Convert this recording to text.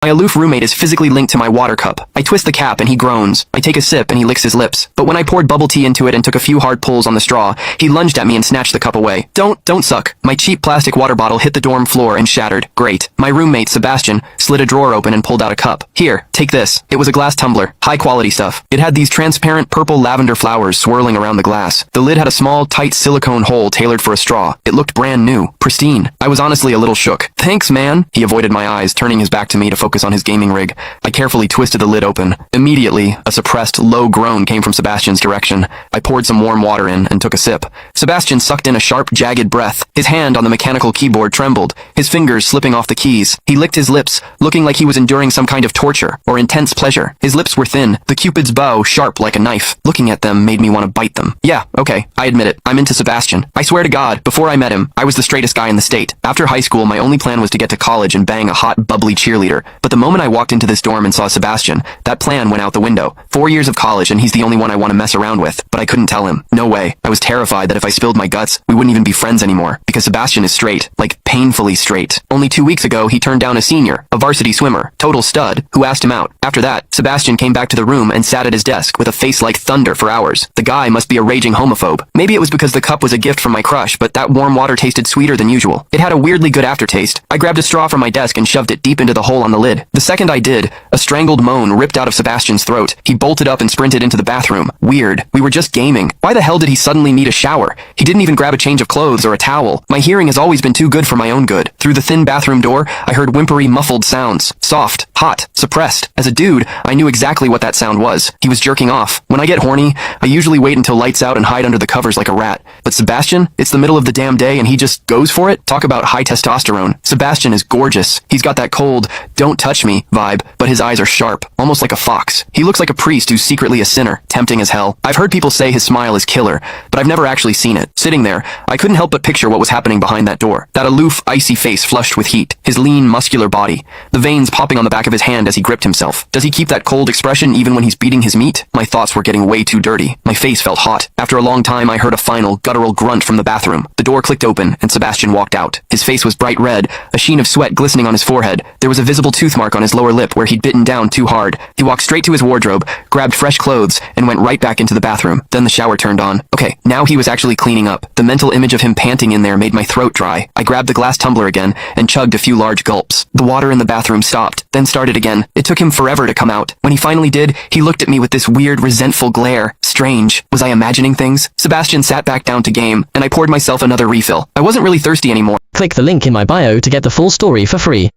My aloof roommate is physically linked to my water cup. I twist the cap and he groans. I take a sip and he licks his lips. But when I poured bubble tea into it and took a few hard pulls on the straw, he lunged at me and snatched the cup away. Don't suck. My cheap plastic water bottle hit the dorm floor and shattered. Great. My roommate, Sebastian, slid a drawer open and pulled out a cup. Here, take this. It was a glass tumbler. High quality stuff. It had these transparent purple lavender flowers swirling around the glass. The lid had a small, tight silicone hole tailored for a straw. It looked brand new. Pristine. I was honestly a little shook. Thanks, man. He avoided my eyes, turning his back to me to focus on his gaming rig. I carefully twisted the lid open. Immediately, a suppressed, low groan came from Sebastian's direction. I poured some warm water in and took a sip. Sebastian sucked in a sharp, jagged breath. His hand on the mechanical keyboard trembled, his fingers slipping off the keys. He licked his lips, looking like he was enduring some kind of torture or intense pleasure. His lips were thin, the Cupid's bow sharp like a knife. Looking at them made me want to bite them. Yeah, okay, I admit it. I'm into Sebastian. I swear to God, before I met him, I was the straightest guy in the state. After high school, my only plan was to get to college and bang a hot, bubbly cheerleader. But the moment I walked into this dorm and saw Sebastian, that plan went out the window. 4 years of college and he's the only one I want to mess around with. But I couldn't tell him. No way. I was terrified that if I spilled my guts, we wouldn't even be friends anymore. Because Sebastian is straight. Like, painfully straight. Only 2 weeks ago, he turned down a senior, a varsity swimmer, total stud, who asked him out. After that, Sebastian came back to the room and sat at his desk with a face like thunder for hours. The guy must be a raging homophobe. Maybe it was because the cup was a gift from my crush, but that warm water tasted sweeter than usual. It had a weirdly good aftertaste. I grabbed a straw from my desk and shoved it deep into the hole on the lid. The second I did, a strangled moan ripped out of Sebastian's throat. He bolted up and sprinted into the bathroom. Weird. We were just gaming. Why the hell did he suddenly need a shower? He didn't even grab a change of clothes or a towel. My hearing has always been too good for my own good. Through the thin bathroom door, I heard whimpery, muffled sounds. Soft, hot, suppressed. As a dude, I knew exactly what that sound was. He was jerking off. When I get horny, I usually wait until lights out and hide under the covers like a rat. But Sebastian, it's the middle of the damn day and he just goes for it? Talk about high testosterone. Sebastian is gorgeous. He's got that cold, don't touch me vibe, but his eyes are sharp, almost like a fox. He looks like a priest who's secretly a sinner, tempting as hell. I've heard people say his smile is killer, but I've never actually seen it. Sitting there, I couldn't help but picture what was happening behind that door. That aloof, icy face flushed with heat, his lean, muscular body, the veins popping on the back of his hand as he gripped himself. Does he keep that cold expression even when he's beating his meat? My thoughts were getting way too dirty. My face felt hot. After a long time, I heard a final, guttural grunt from the bathroom. The door clicked open, and Sebastian walked out. His face was bright red, a sheen of sweat glistening on his forehead. There was a visible tooth mark on his lower lip where he'd bitten down too hard. He walked straight to his wardrobe, grabbed fresh clothes, and went right back into the bathroom. Then the shower turned on. Okay, now he was actually cleaning up. The mental image of him panting in there made my throat dry. I grabbed the glass tumbler again and chugged a few large gulps. The water in the bathroom stopped, then started again. It took him forever to come out. When he finally did, he looked at me with this weird, resentful glare. Strange. Was I imagining things? Sebastian sat back down to game, and I poured myself another refill. I wasn't really thirsty anymore. Click the link in my bio to get the full story for free.